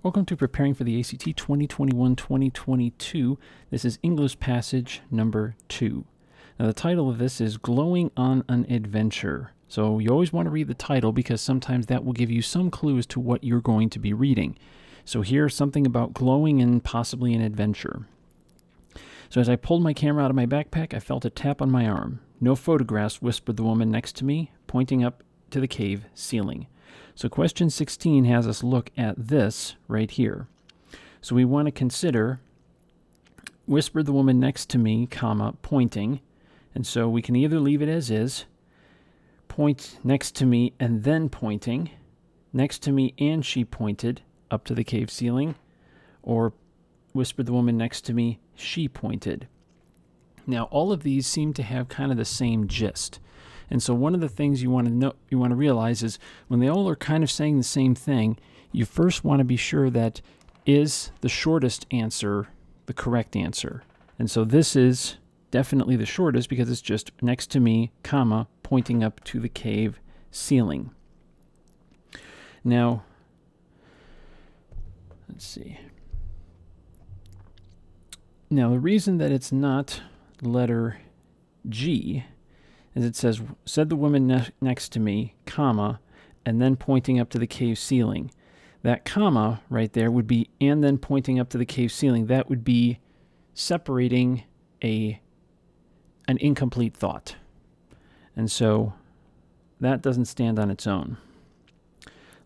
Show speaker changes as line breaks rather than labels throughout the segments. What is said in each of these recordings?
Welcome to Preparing for the ACT 2021-2022. This is English passage number 2. Now the title of this is Glowing on an Adventure. So you always want to read the title because sometimes that will give you some clue as to what you're going to be reading. So here's something about glowing and possibly an adventure. So as I pulled my camera out of my backpack, I felt a tap on my arm. "No photographs," whispered the woman next to me, pointing up to the cave ceiling. So question 16 has us look at this right here. So we want to consider, whispered the woman next to me, comma, pointing. And so we can either leave it as is, point next to me and then pointing, next to me and she pointed up to the cave ceiling, or whispered the woman next to me, she pointed. Now all of these seem to have kind of the same gist. And so one of the things you want to realize is when they all are kind of saying the same thing, you first want to be sure that is the shortest answer the correct answer. And so this is definitely the shortest because it's just next to me, comma, pointing up to the cave ceiling. Now, let's see. Now the reason that it's not letter G, as it says, said the woman next to me, comma, and then pointing up to the cave ceiling. That comma right there would be, and then pointing up to the cave ceiling. That would be separating an incomplete thought. And so that doesn't stand on its own.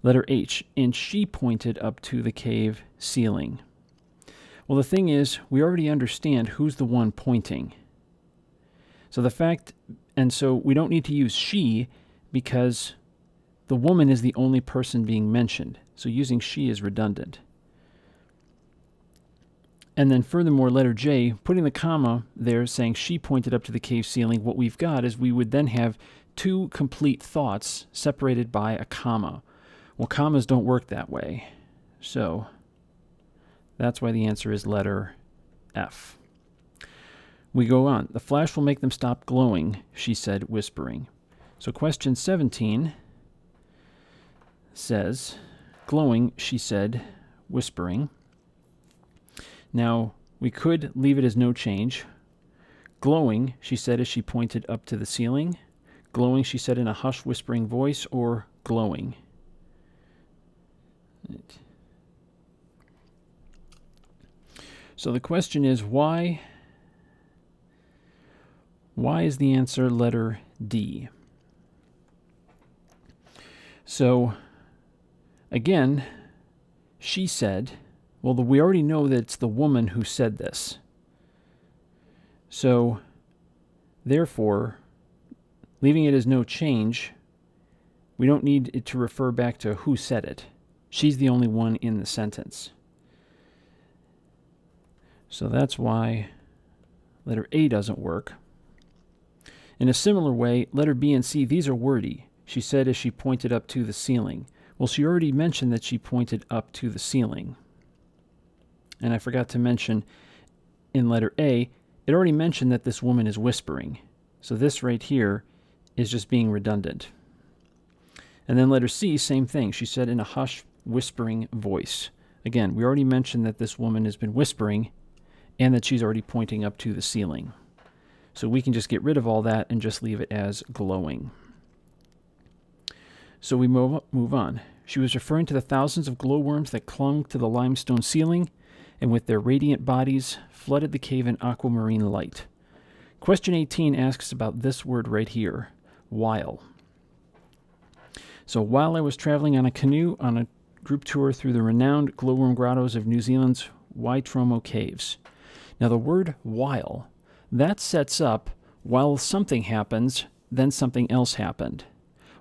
Letter H, and she pointed up to the cave ceiling. Well, the thing is, we already understand who's the one pointing. So so we don't need to use she because the woman is the only person being mentioned. So using she is redundant. And then furthermore, letter J, putting the comma there saying she pointed up to the cave ceiling, what we've got is we would then have two complete thoughts separated by a comma. Well, commas don't work that way. So that's why the answer is letter F. We go on. The flash will make them stop glowing, she said, whispering. So question 17 says, glowing, she said, whispering. Now, we could leave it as no change. Glowing, she said as she pointed up to the ceiling. Glowing, she said in a hushed, whispering voice, or glowing. Right. So the question is, why is the answer letter D? So, again, she said, well, we already know that it's the woman who said this. So, therefore, leaving it as no change, we don't need it to refer back to who said it. She's the only one in the sentence. So that's why letter A doesn't work. In a similar way, letter B and C, these are wordy. She said as she pointed up to the ceiling. Well, she already mentioned that she pointed up to the ceiling. And I forgot to mention in letter A, it already mentioned that this woman is whispering. So this right here is just being redundant. And then letter C, same thing. She said in a hushed, whispering voice. Again, we already mentioned that this woman has been whispering and that she's already pointing up to the ceiling. So we can just get rid of all that and just leave it as glowing. So we move on. She was referring to the thousands of glowworms that clung to the limestone ceiling and with their radiant bodies flooded the cave in aquamarine light. Question 18 asks about this word right here, while. So while I was traveling on a canoe on a group tour through the renowned glowworm grottos of New Zealand's Waitomo Caves. Now the word while, that sets up while something happens, then something else happened.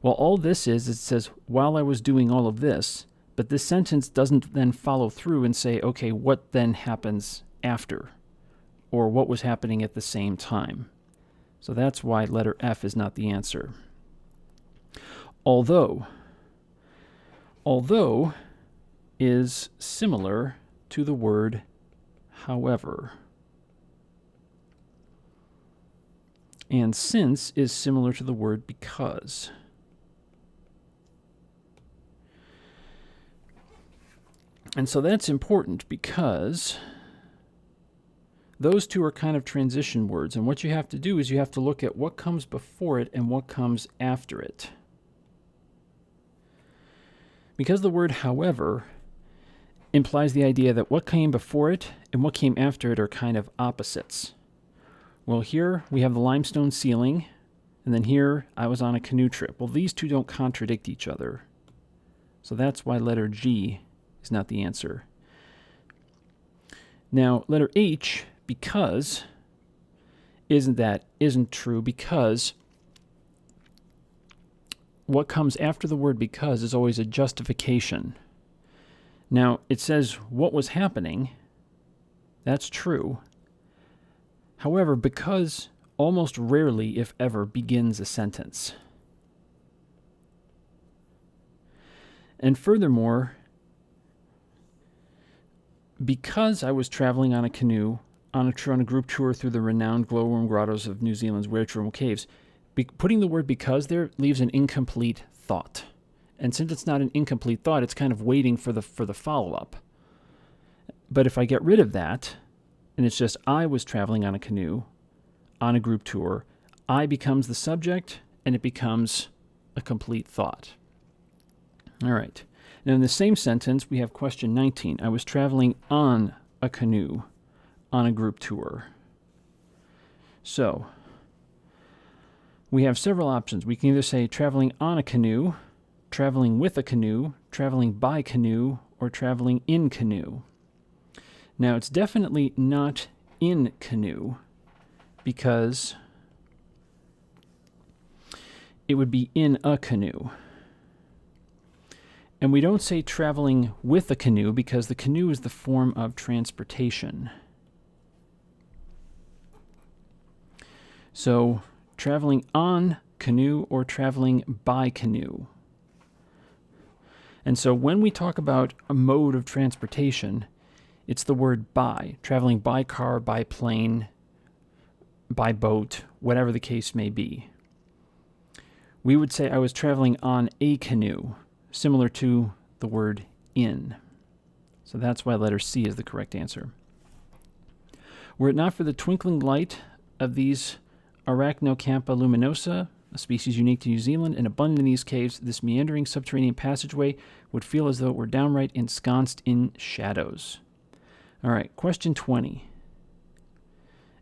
Well, all this is, it says, while I was doing all of this, but this sentence doesn't then follow through and say, okay, what then happens after? Or what was happening at the same time? So that's why letter F is not the answer. Although is similar to the word however. And since is similar to the word because. And so that's important because those two are kind of transition words. And what you have to do is you have to look at what comes before it and what comes after it. Because the word however implies the idea that what came before it and what came after it are kind of opposites. Well, here we have the limestone ceiling, and then here I was on a canoe trip. Well, these two don't contradict each other. So that's why letter G is not the answer. Now, letter H, because, isn't true, because what comes after the word because is always a justification. Now, it says what was happening. That's true. However, because almost rarely, if ever, begins a sentence. And furthermore, because I was traveling on a canoe on a group tour through the renowned glowworm grottos of New Zealand's Werechirum Caves, putting the word because there leaves an incomplete thought. And since it's not an incomplete thought, it's kind of waiting for the follow-up. But if I get rid of that, and it's just I was traveling on a canoe on a group tour, I becomes the subject, and it becomes a complete thought. All right. Now, in the same sentence, we have question 19. I was traveling on a canoe on a group tour. So, we have several options. We can either say traveling on a canoe, traveling with a canoe, traveling by canoe, or traveling in canoe. Now, it's definitely not in canoe because it would be in a canoe. And we don't say traveling with a canoe because the canoe is the form of transportation. So, traveling on canoe or traveling by canoe. And so when we talk about a mode of transportation, it's the word by, traveling by car, by plane, by boat, whatever the case may be. We would say I was traveling on a canoe, similar to the word in. So that's why letter C is the correct answer. Were it not for the twinkling light of these Arachnocampa luminosa, a species unique to New Zealand and abundant in these caves, this meandering subterranean passageway would feel as though it were downright ensconced in shadows. All right, question 20.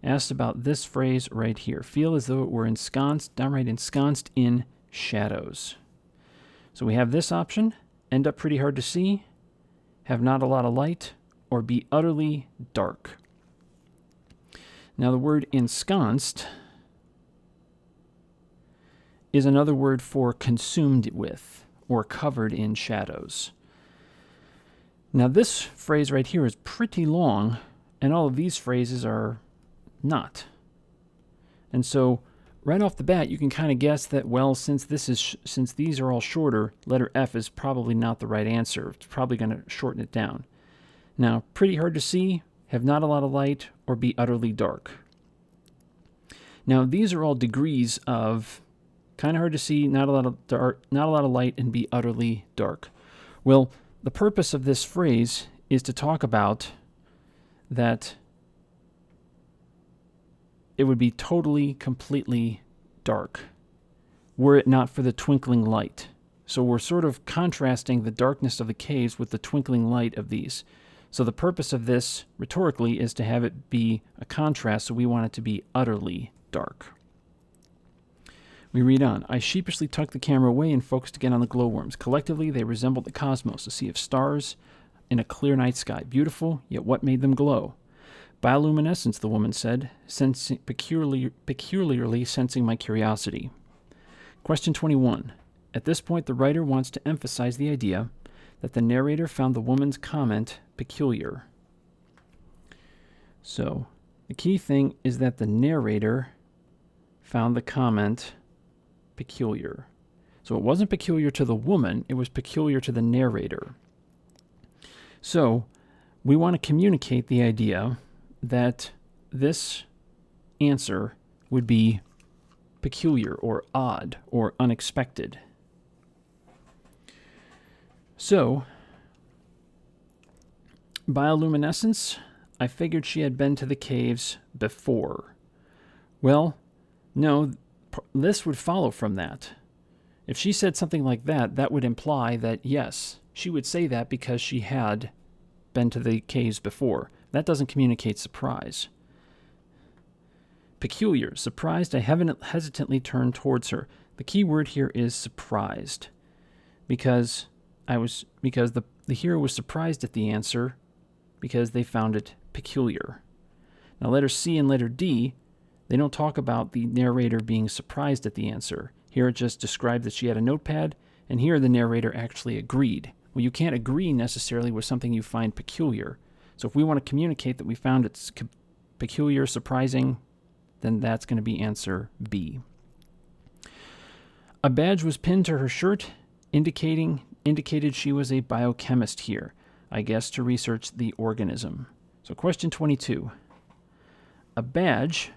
Asked about this phrase right here. Feel as though it were ensconced, downright ensconced in shadows. So we have this option, end up pretty hard to see, have not a lot of light, or be utterly dark. Now the word ensconced is another word for consumed with or covered in shadows. Now this phrase right here is pretty long, and all of these phrases are not. And so right off the bat, you can kind of guess that, well, since these are all shorter, letter F is probably not the right answer. It's probably going to shorten it down. Now, pretty hard to see, have not a lot of light, or be utterly dark. Now, these are all degrees of kind of hard to see, not a lot of dark, not a lot of light, and be utterly dark. Well, the purpose of this phrase is to talk about that it would be totally, completely dark were it not for the twinkling light. So we're sort of contrasting the darkness of the caves with the twinkling light of these. So the purpose of this, rhetorically, is to have it be a contrast, so we want it to be utterly dark. We read on. I sheepishly tucked the camera away and focused again on the glowworms. Collectively, they resembled the cosmos, a sea of stars in a clear night sky. Beautiful, yet what made them glow? Bioluminescence, the woman said, peculiarly sensing my curiosity. Question 21. At this point, the writer wants to emphasize the idea that the narrator found the woman's comment peculiar. So, the key thing is that the narrator found the comment peculiar. So it wasn't peculiar to the woman, it was peculiar to the narrator. So, we want to communicate the idea that this answer would be peculiar or odd or unexpected. So, Bioluminescence, I figured she had been to the caves before. Well, no, this would follow from that. If she said something like that, that would imply that, yes, she would say that because she had been to the caves before. That doesn't communicate surprise. Peculiar. Surprised, I hesitantly turned towards her. The key word here is surprised. Because the hero was surprised at the answer because they found it peculiar. Now letter C and letter D, they don't talk about the narrator being surprised at the answer. Here it just described that she had a notepad, and here the narrator actually agreed. Well, you can't agree necessarily with something you find peculiar. So if we want to communicate that we found it peculiar, surprising, then that's going to be answer B. A badge was pinned to her shirt, indicated she was a biochemist here, I guess to research the organism. So question 22. A badge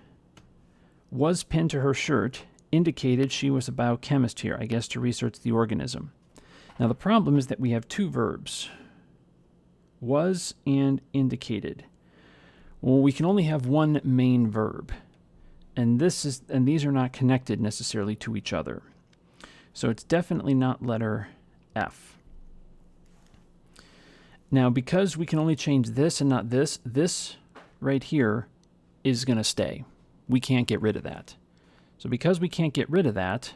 was pinned to her shirt, indicated she was a biochemist here, I guess to research the organism. Now the problem is that we have two verbs, was and indicated. Well, we can only have one main verb, and these are not connected necessarily to each other. So it's definitely not letter F. Now, because we can only change this and not this, this right here is going to stay. We can't get rid of that. So because we can't get rid of that,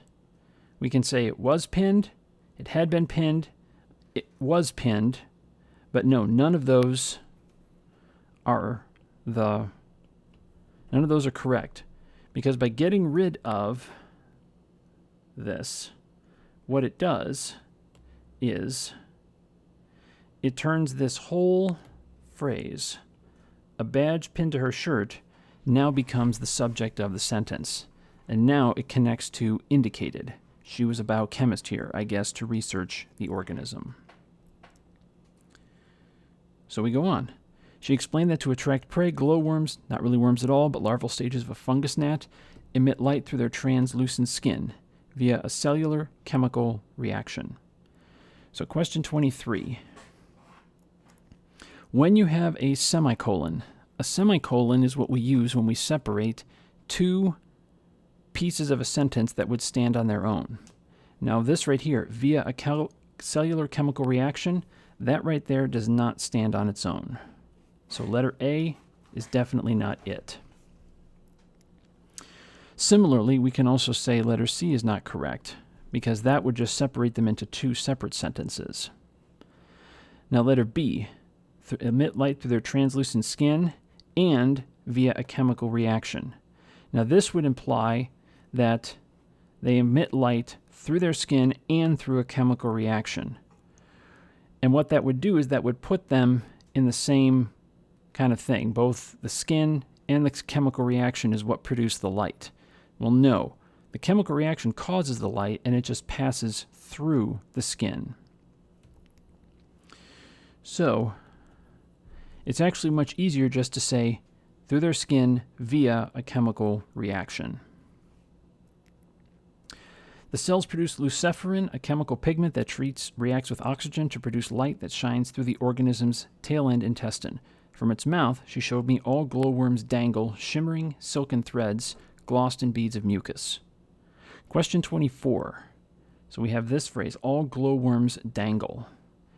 we can say it was pinned, it had been pinned, it was pinned, but no, none of those are correct. Because by getting rid of this, what it does is it turns this whole phrase, a badge pinned to her shirt, now becomes the subject of the sentence. And now it connects to indicated. She was a biochemist here, I guess, to research the organism. So we go on. She explained that to attract prey, glowworms, not really worms at all, but larval stages of a fungus gnat, emit light through their translucent skin via a cellular chemical reaction. So question 23. When you have a semicolon is what we use when we separate two pieces of a sentence that would stand on their own. Now this right here, via a cellular chemical reaction, that right there does not stand on its own. So letter A is definitely not it. Similarly, we can also say letter C is not correct, because that would just separate them into two separate sentences. Now letter B, emit light through their translucent skin and via a chemical reaction. Now this would imply that they emit light through their skin and through a chemical reaction. And what that would do is that would put them in the same kind of thing. Both the skin and the chemical reaction is what produced the light. Well, no. The chemical reaction causes the light, and it just passes through the skin. So it's actually much easier just to say through their skin via a chemical reaction. The cells produce luciferin, a chemical pigment that reacts with oxygen to produce light that shines through the organism's tail end intestine. From its mouth, she showed me all glowworms dangle, shimmering silken threads, glossed in beads of mucus. Question 24. So we have this phrase, all glowworms dangle,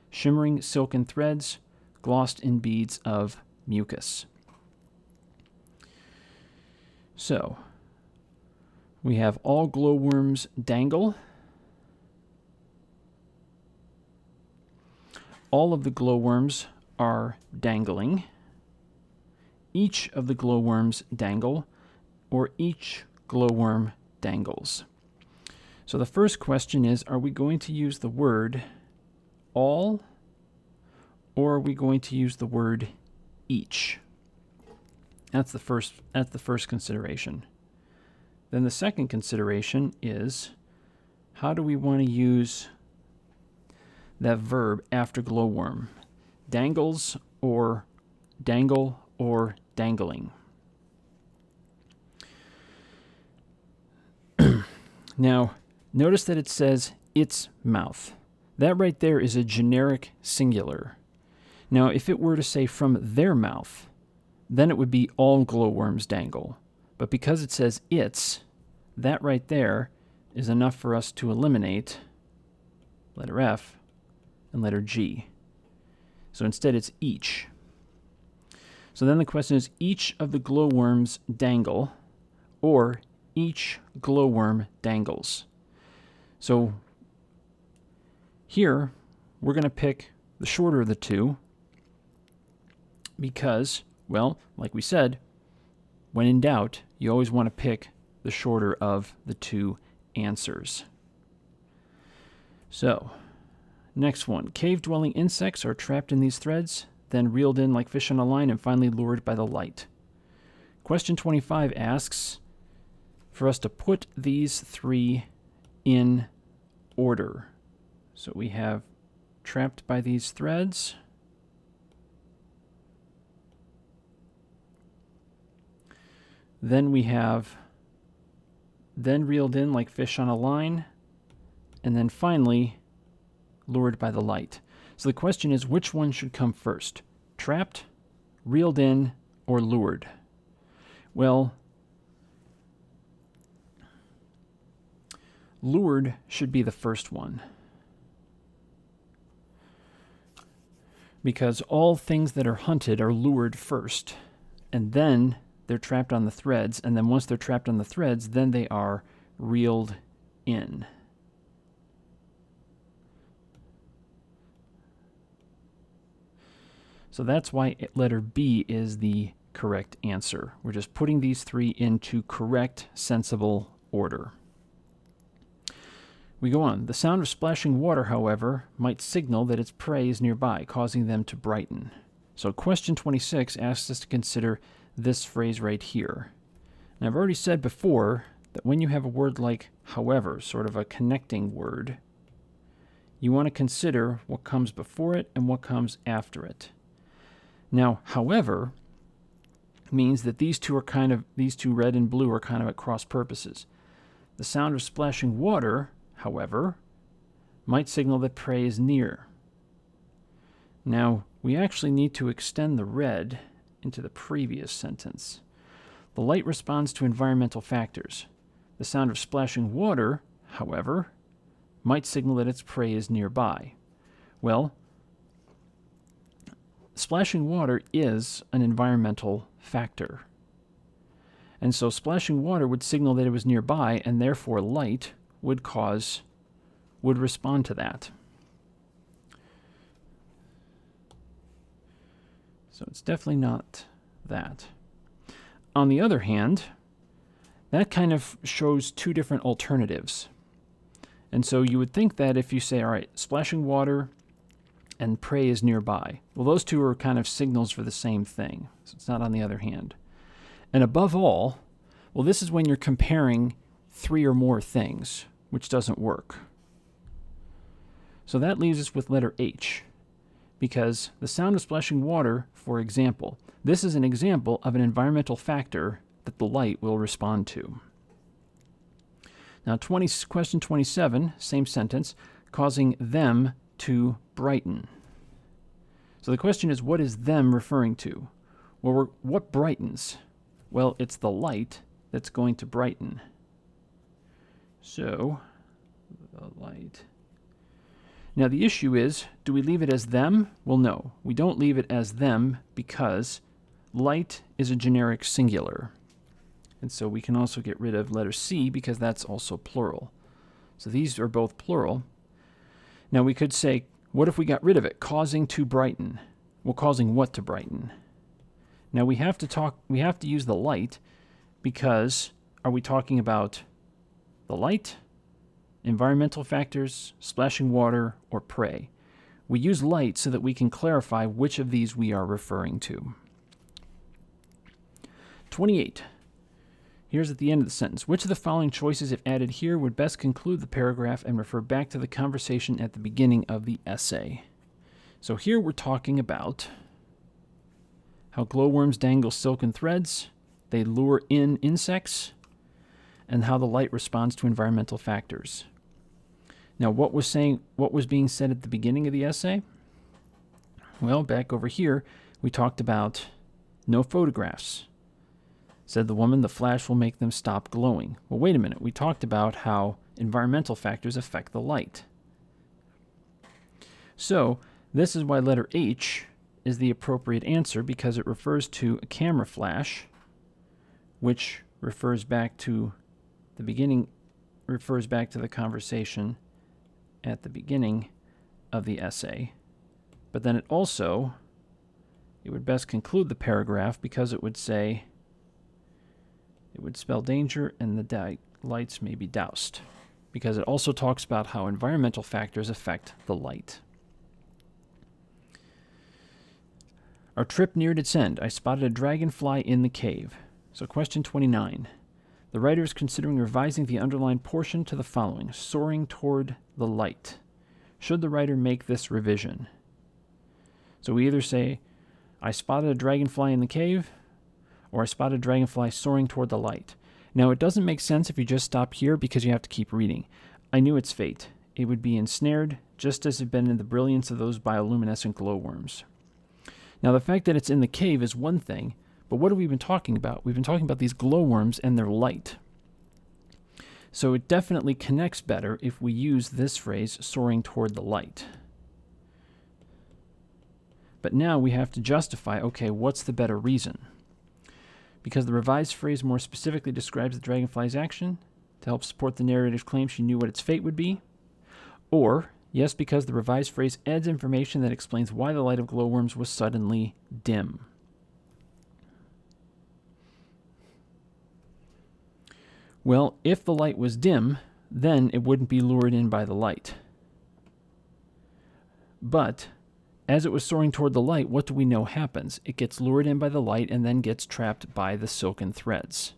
shimmering silken threads, glossed in beads of mucus. So we have all glowworms dangle. All of the glowworms are dangling. Each of the glowworms dangle, or each glowworm dangles. So the first question is, are we going to use the word all, or are we going to use the word each? That's the first consideration. Then the second consideration is, how do we want to use that verb after glowworm? Dangles or dangle or dangling? Now, notice that it says its mouth. That right there is a generic singular. Now, if it were to say from their mouth, then it would be all glowworms dangle. But because it says its, that right there is enough for us to eliminate letter F and letter G. So instead it's each. So then the question is, each of the glowworms dangle, or each glowworm dangles. So here we're going to pick the shorter of the two because, well, like we said, when in doubt, you always want to pick the shorter of the two answers. So, next one. Cave-dwelling insects are trapped in these threads, then reeled in like fish on a line, and finally lured by the light. Question 25 asks for us to put these three in order. So we have trapped by these threads, then we have then reeled in like fish on a line, and then finally lured by the light. So the question is, which one should come first? Trapped, reeled in, or lured? Well, lured should be the first one, because all things that are hunted are lured first, and then they're trapped on the threads, and then once they're trapped on the threads, then they are reeled in. So that's why letter B is the correct answer. We're just putting these three into correct, sensible order. We go on. The sound of splashing water, however, might signal that its prey is nearby, causing them to brighten. So question 26 asks us to consider this phrase right here. And I've already said before that when you have a word like however, sort of a connecting word, you want to consider what comes before it and what comes after it. Now, however, means that these two red and blue are kind of at cross purposes. The sound of splashing water, however, might signal that prey is near. Now, we actually need to extend the red into the previous sentence. The light responds to environmental factors. The sound of splashing water, however, might signal that its prey is nearby. Well, splashing water is an environmental factor. And so splashing water would signal that it was nearby, and therefore light would respond to that. So it's definitely not that. On the other hand, that kind of shows two different alternatives. And so you would think that if you say, all right, splashing water and prey is nearby, well, those two are kind of signals for the same thing. So it's not on the other hand. And above all, well, this is when you're comparing three or more things, which doesn't work. So that leaves us with letter H, because the sound of splashing water, for example, this is an example of an environmental factor that the light will respond to. Now, question 27, same sentence, causing them to brighten. So the question is, what is them referring to? Well, what brightens? Well, it's the light that's going to brighten. So, the light. Now, the issue is, do we leave it as them? Well, no. We don't leave it as them because light is a generic singular. And so we can also get rid of letter C because that's also plural. So these are both plural. Now, we could say, what if we got rid of it? Causing to brighten. Well, causing what to brighten? Now, we have to use the light because are we talking about the light, environmental factors, splashing water, or prey? We use light so that we can clarify which of these we are referring to. 28. Here's at the end of the sentence. Which of the following choices, if added here, would best conclude the paragraph and refer back to the conversation at the beginning of the essay? So here we're talking about how glowworms dangle silken threads, they lure in insects, and how the light responds to environmental factors. Now, what was being said at the beginning of the essay? Well, back over here, we talked about no photographs. Said the woman, the flash will make them stop glowing. Well, wait a minute. We talked about how environmental factors affect the light. So this is why letter H is the appropriate answer, because it refers to a camera flash, which refers back to the beginning, refers back to the conversation at the beginning of the essay. But then it also, it would best conclude the paragraph because it would say, it would spell danger and the lights may be doused, because it also talks about how environmental factors affect the light. Our trip neared its end. I spotted a dragonfly in the cave. So question 29. The writer is considering revising the underlined portion to the following: soaring toward the light. Should the writer make this revision? So we either say, I spotted a dragonfly in the cave, or I spotted a dragonfly soaring toward the light. Now, it doesn't make sense if you just stop here because you have to keep reading. I knew its fate. It would be ensnared, just as it had been in the brilliance of those bioluminescent glowworms. Now, the fact that it's in the cave is one thing, but what have we been talking about? We've been talking about these glowworms and their light. So it definitely connects better if we use this phrase, soaring toward the light. But now we have to justify, okay, what's the better reason? Because the revised phrase more specifically describes the dragonfly's action to help support the narrator's claim she knew what its fate would be. Or, yes, because the revised phrase adds information that explains why the light of glowworms was suddenly dim. Well, if the light was dim, then it wouldn't be lured in by the light. But as it was soaring toward the light, what do we know happens? It gets lured in by the light and then gets trapped by the silken threads.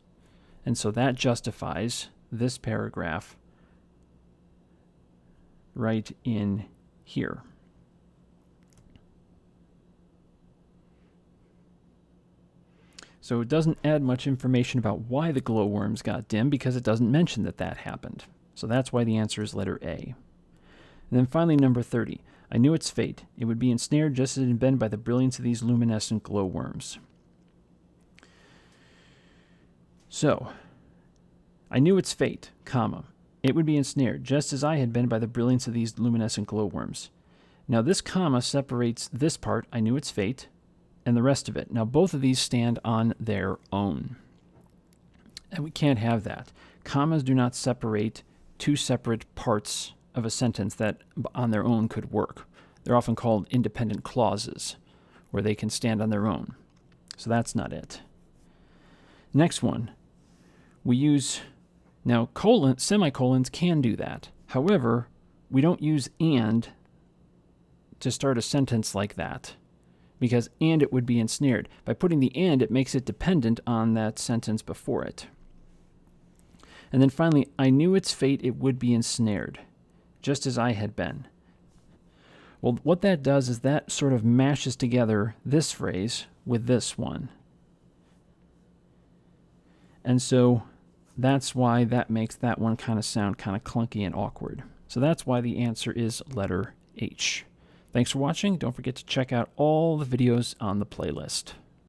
And so that justifies this paragraph right in here. So it doesn't add much information about why the glowworms got dim because it doesn't mention that that happened. So that's why the answer is letter A. And then finally, number 30. I knew its fate. It would be ensnared just as it had been by the brilliance of these luminescent glowworms. So, I knew its fate, comma. It would be ensnared just as I had been by the brilliance of these luminescent glowworms. Now this comma separates this part, I knew its fate, and the rest of it. Now both of these stand on their own. And we can't have that. Commas do not separate two separate parts of a sentence that on their own could work. They're often called independent clauses, where they can stand on their own. So that's not it. Next one. We use, now semicolons can do that. However, we don't use and to start a sentence like that, because and it would be ensnared. By putting the and, it makes it dependent on that sentence before it. And then finally, I knew its fate, it would be ensnared, just as I had been. Well, what that does is that sort of mashes together this phrase with this one. And so that's why that makes that one kind of sound kind of clunky and awkward. So that's why the answer is letter H. Thanks for watching. Don't forget to check out all the videos on the playlist.